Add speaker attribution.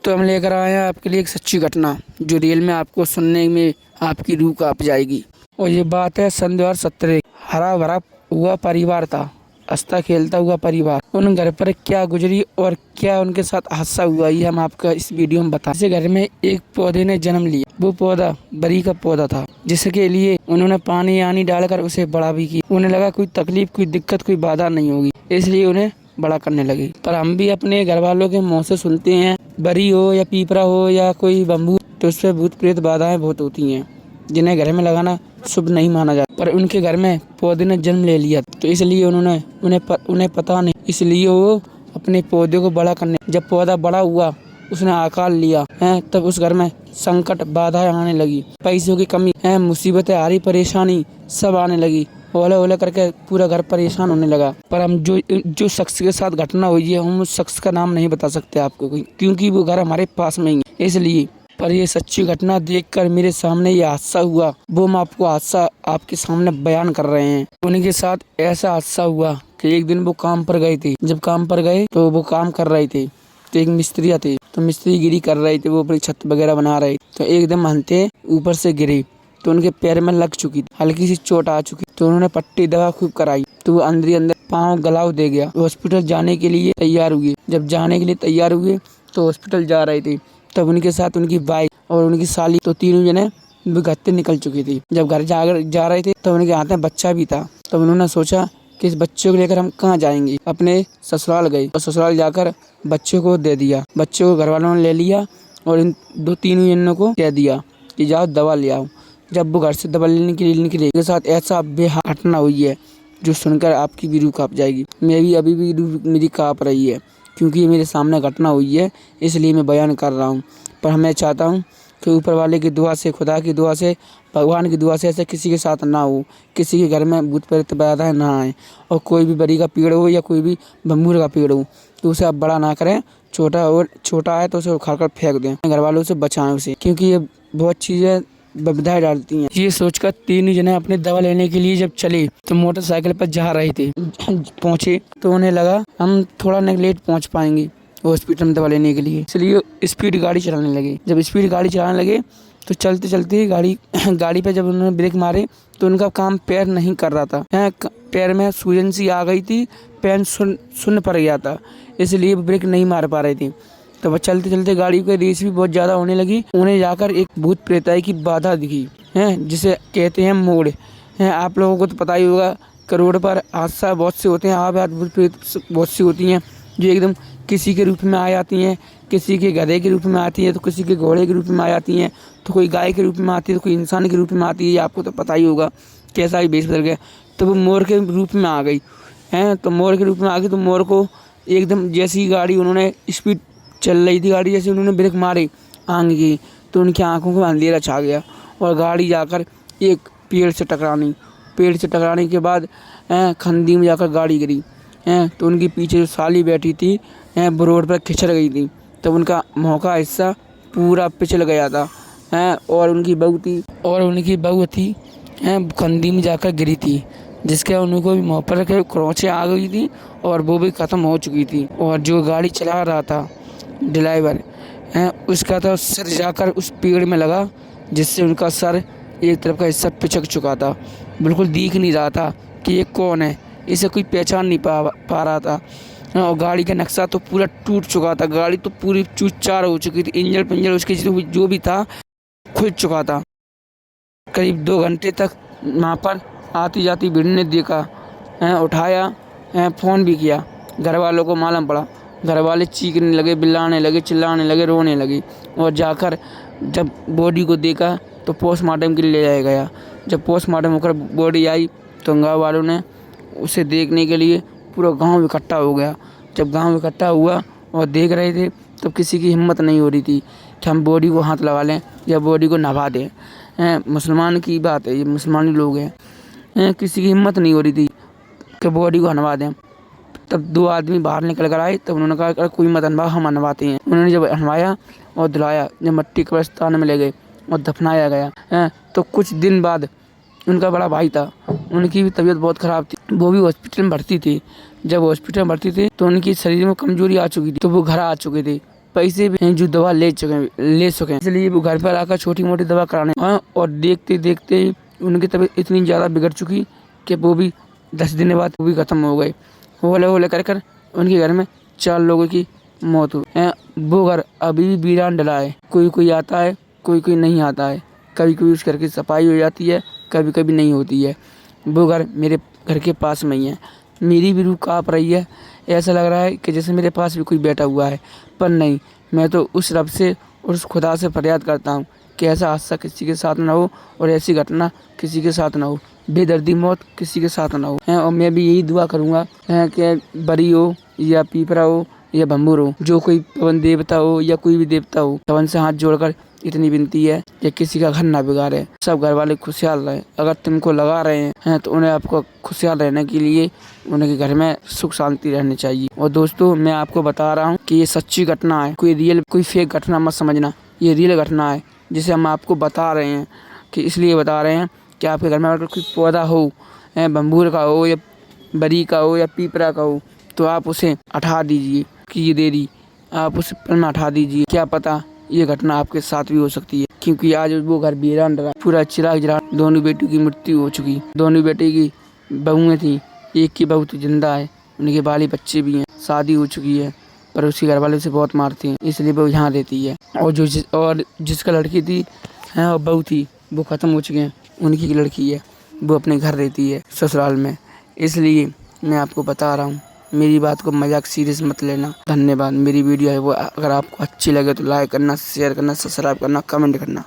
Speaker 1: तो हम लेकर आए हैं आपके लिए एक सच्ची घटना जो रियल में आपको सुनने में आपकी रूह कांप जाएगी। और ये बात है सन 2017। हरा भरा हुआ परिवार था, हंसता खेलता हुआ परिवार। उन घर पर क्या गुजरी और क्या उनके साथ हादसा हुआ, ये हम आपका इस वीडियो में बता। इस घर में एक पौधे ने जन्म लिया। वो पौधा बरी का पौधा था, जिसके लिए उन्होंने पानी आनी डालकर उसे बड़ा भी किया। उन्हें लगा कोई तकलीफ, कोई दिक्कत, कोई बाधा नहीं होगी, इसलिए उन्हें बड़ा करने लगे। पर हम भी अपने घर वालों के मुँह से सुनते हैं, बरी हो या पीपरा हो या कोई बम्बू, तो उसपे भूत प्रेत बाधाएं बहुत होती हैं, जिन्हें घर में लगाना शुभ नहीं माना जाता। पर उनके घर में पौधे ने जन्म ले लिया, तो इसलिए उन्हें पता नहीं, इसलिए वो अपने पौधे को बड़ा करने, जब पौधा बड़ा हुआ, उसने आकार लिया है, तब उस घर में संकट बाधाएं आने लगी, पैसों की कमी है, मुसीबतें आ रही, परेशानी सब आने लगी। ओले ओले करके पूरा घर परेशान होने लगा। पर हम जो शख्स के साथ घटना हुई है, हम उस शख्स का नाम नहीं बता सकते आपको, क्योंकि वो घर हमारे पास में ही है, इसलिए। पर ये सच्ची घटना देखकर मेरे सामने ये हादसा हुआ, वो हम आपको हादसा आपके सामने बयान कर रहे हैं। उनके साथ ऐसा हादसा हुआ कि एक दिन वो काम पर गए थे। जब काम पर गए तो वो काम कर रहे थे, तो एक मिस्त्री थे, तो मिस्त्रीगिरी कर रहे थे, वो अपनी छत वगैरह बना रहे, तो एकदम हंसते ऊपर से गिरे, तो उनके पैर में लग चुकी थी, हल्की सी चोट आ चुकी, तो उन्होंने पट्टी दवा खूब कराई, तो वो अंदर पाँव गलाव दे गया। हॉस्पिटल जाने के लिए तैयार हुए। जब जाने के लिए तैयार हुए तो हॉस्पिटल जा रहे थे, तब उनके साथ उनकी वाइफ और उनकी साली, तो तीनों जने घर से निकल चुकी थी। जब घर जा रहे थे तो उनके हाथ में बच्चा भी था, तब उन्होंने सोचा कि इस बच्चे को लेकर हम कहाँ जाएंगे। अपने ससुराल गए और ससुराल जाकर बच्चे को दे दिया। बच्चे को घर वालों ने ले लिया और इन तीनों जनों को कह दिया कि जाओ दवा ले आओ। जब वो घर से दवा लेने के लिए निकले, उनके साथ ऐसा बेहाल घटना हुई है जो सुनकर आपकी भी रूह कांप जाएगी। अभी भी रूह मेरी कांप रही है, क्योंकि ये मेरे सामने घटना हुई है, इसलिए मैं बयान कर रहा हूँ। पर मैं चाहता हूँ कि ऊपर वाले की दुआ से, खुदा की दुआ से, भगवान की दुआ से ऐसा किसी के साथ ना हो, किसी के घर में भूत प्रेत बाधाएं ना आए। और कोई भी बरी का पेड़ हो या कोई भी बम्बूर का पेड़ हो, तो उसे आप बड़ा ना करें। छोटा है तो उसे उखाड़ कर फेंक दें। घर वालों से बचाएं उसे, क्योंकि ये बहुत चीज़ें बधाई डालती हैं। ये सोचकर तीन जने अपने दवा लेने के लिए जब चले, तो मोटरसाइकिल पर जा रहे थे। पहुंचे तो उन्हें लगा हम थोड़ा लेट पहुंच पाएंगे हॉस्पिटल में दवा लेने के लिए, इसलिए स्पीड गाड़ी चलाने लगे। जब स्पीड गाड़ी चलाने लगे तो चलते चलते गाड़ी पे जब उन्होंने ब्रेक मारे तो उनका काम पैर नहीं कर रहा था। पैर में सूजन सी आ गई थी, पैर सुन्न पड़ गया था, इसलिए ब्रेक नहीं मार पा रहे थे। तो वह चलते चलते गाड़ी की रेस भी बहुत ज्यादा होने लगी। उन्हें जाकर एक भूत प्रेताई की बाधा दिखी है, जिसे कहते हैं मोड़ है। आप लोगों को तो पता ही होगा कि रोड पर हादसा बहुत से होते हैं, आप भूत प्रेत बहुत सी होती हैं जो एकदम किसी के रूप में आ जाती हैं, किसी के गधे के रूप में आती है, तो किसी के घोड़े के रूप में आ जाती हैं, तो कोई गाय के रूप में आती है, तो कोई इंसान के रूप में आती है। आपको तो पता ही होगा कैसा ही भेष बदल गया। तो वो मोर के रूप में आ गई है। तो मोर के रूप में आ गई, तो मोर को एकदम जैसी गाड़ी उन्होंने स्पीड चल रही थी, गाड़ी जैसे उन्होंने ब्रेक मारे आगे की, तो उनकी आंखों को अंधेरा छा गया और गाड़ी जाकर एक पेड़ से टकराने के बाद खंदी में जाकर गाड़ी गिरी है। तो उनके पीछे जो साली बैठी थी वो रोड पर खिसक गई थी, तब उनका मुँह का हिस्सा पूरा पिछल गया था और उनकी बहू थी खंदी में जाकर गिरी थी, जिसके उनको भी मुँह पर खरोंचें आ गई थी और वो भी ख़त्म हो चुकी थी। और जो गाड़ी चला रहा था ड्राइवर उसका तो सर जाकर उस पेड़ में लगा, जिससे उनका सर एक तरफ का हिस्सा पिचक चुका था। बिल्कुल दिख नहीं रहा था कि ये कौन है, इसे कोई पहचान नहीं पा रहा था। और गाड़ी का नक्शा तो पूरा टूट चुका था, गाड़ी तो पूरी चूर-चार हो चुकी थी, इंजन पिंजर उसके जो भी था खुल चुका था। करीब 2 घंटे तक वहाँ पर आती जाती भीड़ ने देखा, उठाया, फ़ोन भी किया। घर वालों को मालूम पड़ा, घर वाले चीखने लगे, बिल्लाने लगे, चिल्लाने लगे, रोने लगे। और जाकर जब बॉडी को देखा तो पोस्टमार्टम के लिए ले जाया गया। जब पोस्टमार्टम होकर बॉडी आई तो गाँव वालों ने उसे देखने के लिए पूरा गांव इकट्ठा हो गया। जब गांव इकट्ठा हुआ और देख रहे थे, तब किसी की हिम्मत नहीं हो रही थी कि हम बॉडी को हाथ लगा लें या बॉडी को नभा दें। मुसलमान की बात है, ये मुसलमानी लोग हैं। किसी की हिम्मत नहीं हो रही थी कि बॉडी को हनवा दें। तब 2 आदमी बाहर निकल कर आए, तब उन्होंने कहा अगर कोई मत हनवा, हम हनवाते हैं। उन्होंने जब हनवाया और धुलाया, जब मट्टी कब्रिस्तान में ले गए और दफनाया गया तो कुछ दिन बाद उनका बड़ा भाई था, उनकी भी तबीयत बहुत ख़राब थी, वो भी हॉस्पिटल में भर्ती थी। जब हॉस्पिटल में भर्ती थे तो उनकी शरीर में कमजोरी आ चुकी थी, तो वो घर आ चुके थे। पैसे भी हैं जो दवा ले सकें, इसलिए वो घर पर आकर छोटी मोटी दवा कराने और देखते देखते उनकी तबीयत इतनी ज़्यादा बिगड़ चुकी कि वो भी 10 दिन बाद वो भी खत्म हो गए। होले होले कर उनके घर में 4 लोगों की मौत हुई। वो घर अभी भी वीरान डला है। कोई कोई आता है, कोई कोई नहीं आता है। कभी कभी उस घर की सफाई हो जाती है, कभी कभी नहीं होती है। वो घर मेरे घर के पास में ही है। मेरी भी रूह काँप रही है। ऐसा लग रहा है कि जैसे मेरे पास भी कोई बैठा हुआ है, पर नहीं। मैं तो उस रब से और उस खुदा से फरियाद करता हूँ कि ऐसा हादसा किसी के साथ ना हो और ऐसी घटना किसी के साथ ना हो, बेदर्दी मौत किसी के साथ ना हो। और मैं भी यही दुआ करूँगा कि बरी हो या पीपरा हो या भंबूर हो, जो कोई पवन देवता हो या कोई भी देवता हो, पवन से हाथ जोड़कर इतनी विनती है कि किसी का घर ना बिगाड़े, सब घर वाले खुशहाल रहे। अगर तुमको लगा रहे हैं तो उन्हें आपको खुशहाल रहने के लिए उनके घर में सुख शांति रहनी चाहिए। और दोस्तों, मैं आपको बता रहा हूँ कि ये सच्ची घटना है, कोई फेक घटना मत समझना। ये रियल घटना है जिसे हम आपको बता रहे हैं, कि इसलिए बता रहे हैं कि आपके घर में अगर कोई पौधा हो, बम्बूर का हो या बरी का हो या पीपरा का हो, तो आप उसे हटा दीजिए। कि ये देरी आप उसे पल में हटा दीजिए। क्या पता ये घटना आपके साथ भी हो सकती है, क्योंकि आज वो घर वीरान रहा, पूरा चिराग जला। दोनों बेटियों की मृत्यु हो चुकी। दोनों बेटी की बहुएं थी, एक की बहू तो जिंदा है, उनके बाली बच्चे भी हैं, शादी हो चुकी है, पर उसके घर वाले उसे बहुत मारते हैं, इसलिए वो यहाँ रहती है। और जिसका लड़की थी और बहू थी, वो खत्म हो चुके हैं। उनकी लड़की है, वो अपने घर रहती है ससुराल में। इसलिए मैं आपको बता रहा हूँ, मेरी बात को मजाक सीरियस मत लेना। धन्यवाद। मेरी वीडियो है वो अगर आपको अच्छी लगे तो लाइक करना, शेयर करना, सब्सक्राइब करना, कमेंट करना।